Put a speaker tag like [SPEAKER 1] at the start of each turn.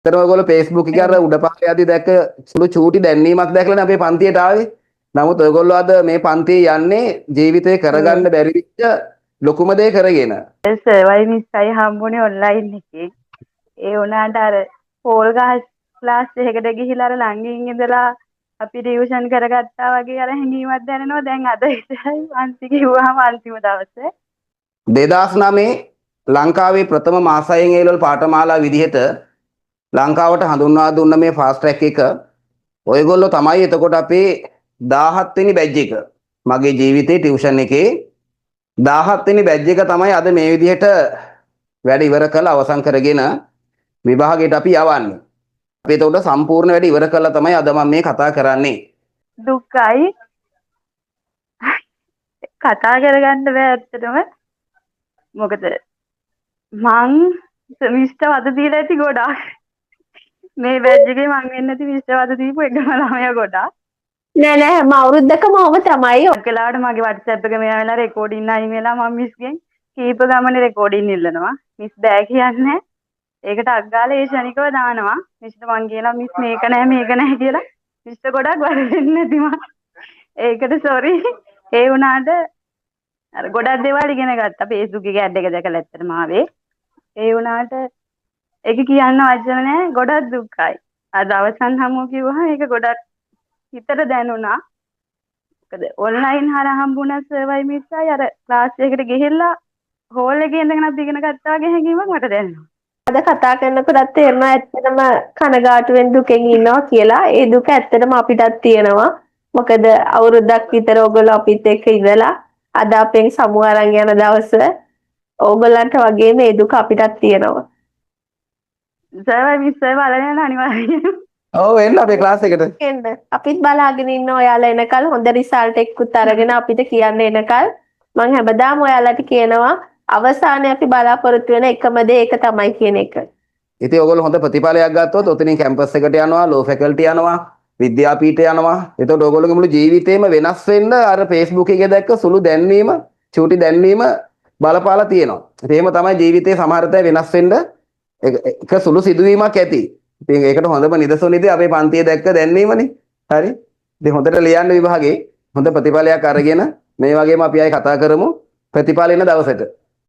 [SPEAKER 1] එතන ඔයගොල්ලෝ Facebook එකේ අර උඩපාරේ යද්දි දැක්ක සුළු චූටි දැන්වීමක් දැකලානේ අපේ පන්තියට ආවේ. නමුත් ඔයගොල්ලෝ අද මේ පන්තියේ යන්නේ ජීවිතේ කරගන්න බැරි විච්ච ලොකුම දේ කරගෙන.
[SPEAKER 2] සර්වයි මිස්සයි හම්බුනේ ඔන්ලයින් එකේ. ඒ වුණාට අර පෝල් ගහ ක්ලාස් එකකට ගිහිලා අර ළඟින් ඉඳලා අපි ටියුෂන් කරගත්තා වගේ අර හැඟීමක් දැනෙනවා. දැන් අද ඉතින් පන්ති කිව්වහම අන්තිම දවසේ
[SPEAKER 1] 2009 ලංකාවේ ප්‍රථම මාසයෙන් ඒලවල පාඨමාලා විදිහට ලංකාවට හඳුන්වා දුන්න මේ ෆාස්ට් ට්‍රැක් එක ඔයගොල්ලෝ තමයි එතකොට අපේ 17 වෙනි බැච් එක. මගේ ජීවිතේ ටියුෂන් එකේ 17 වෙනි බැච් එක තමයි අද මේ විදිහට වැඩ ඉවර කරලා අවසන් කරගෙන විභාගයට අපි යවන්නේ. අපි එතකොට සම්පූර්ණ වැඩ ඉවර කරලා තමයි අද මම මේ කතා කරන්නේ.
[SPEAKER 2] දුකයි කතා කරගන්න බෑ ඇත්තටම. මොකද මං මිස්ටර් වද දීලා ඇති ගොඩාක්. මේ බැච් එකේ මං වෙන්නේ නැති මිස්ටර් වද දීපු එකම ළමයා ගොඩාක්.
[SPEAKER 3] නෑ නෑ හැම අවුරුද්දකම ඔහම තමයි.
[SPEAKER 2] ඔක්කොලාට මගේ WhatsApp එක මෙයා වෙලා රෙකෝඩින් අයින් වෙලා මම මිස්ගෙන් කීප ගමනේ රෙකෝඩින් ඉල්ලනවා. මිස් බෑ කියන්නේ. ඒකට අග්ගාලා ඒ ශනිකව දානවා. මිස්ට මං කියනවා මිස් මේක නෑ කියලා. මිස්ට ගොඩක් වරදින්නේ නැති මං. ඒකට සෝරි. ඒ වුණාට අර ගොඩක් දේවල් ඉගෙන ගත්තා. Facebook එකේ ඇඩ් එක දැකලා ඇත්තටම ආවේ. ඒ වුණාට ඒක කියන්න වචන නෑ. ගොඩක් දුක්ඛයි. අද අවසන් හමුව කිව්වහම ඒක ගොඩක් හිතට දැනුණා. මොකද ඔන්ලයින් හරහා හම්බුණා සර්වයි මිස්සයි අර ක්ලාස් එකකට ගිහිල්ලා හෝල් එකේ ඉඳගෙනත් ඉගෙන ගත්තා වගේ හැඟීමක් මට දැනෙනවා.
[SPEAKER 3] අද කතා කරනකොටත් තේරෙනවා ඇත්තටම කනගාටුවෙන් දුකෙන් ඉන්නවා කියලා. ඒ දුක ඇත්තටම අපිටත් තියෙනවා. මොකද අවුරුද්දක් විතර ඕගොල්ලෝ අපිත් එක්ක ඉඳලා අද අපෙන් සමු අරන් යන දවස ඕගොල්ලන්ට වගේ මේ දුක අපිටත් තියෙනවා.
[SPEAKER 2] සර්වයි මිස්සයි බලන්න යන අනිවාර්යයෙන්.
[SPEAKER 1] ඔව් එන්න අපේ ක්ලාස් එකට.
[SPEAKER 3] එන්න. අපිත් බලාගෙන ඉන්න ඔයාලා එනකල් හොඳ රිසල්ට් එකකුත් අරගෙන අපිට කියන්න එනකල් මම හැමදාම ඔයාලට කියනවා අවසානයේ අපි බලාපොරොත්තු වෙන එකම දේ ඒක තමයි කියන එක.
[SPEAKER 1] ඉතින් ඔයගොල්ලෝ හොඳ ප්‍රතිඵලයක් ගත්තොත් ඔතනින් කැම්පස් එකට යනවා, ලෝ ෆැකල්ටි යනවා, විද්‍යාපීඨය යනවා. එතකොට ඔයගොල්ලෝගේ මුළු ජීවිතේම වෙනස් වෙන්න අර Facebook එකේ දැක්ක සුළු දැන්වීම, චූටි දැන්වීම බලපාලා තියෙනවා. ඉතින් එහෙම තමයි ජීවිතේ සමහරතේ වෙනස් වෙන්න එක සුළු සිදුවීමක් ඇති. ඉතින් ඒකට හොඳම නිදසුන ඉතින් අපේ පන්තියේ දැක්ක දැන්වීමනේ. හරි. ඉතින් හොඳට ලියන්න විභාගේ හොඳ ප්‍රතිඵලයක් අරගෙන මේ වගේම අපි ආයේ කතා කරමු ප්‍රතිඵල එන දවසට.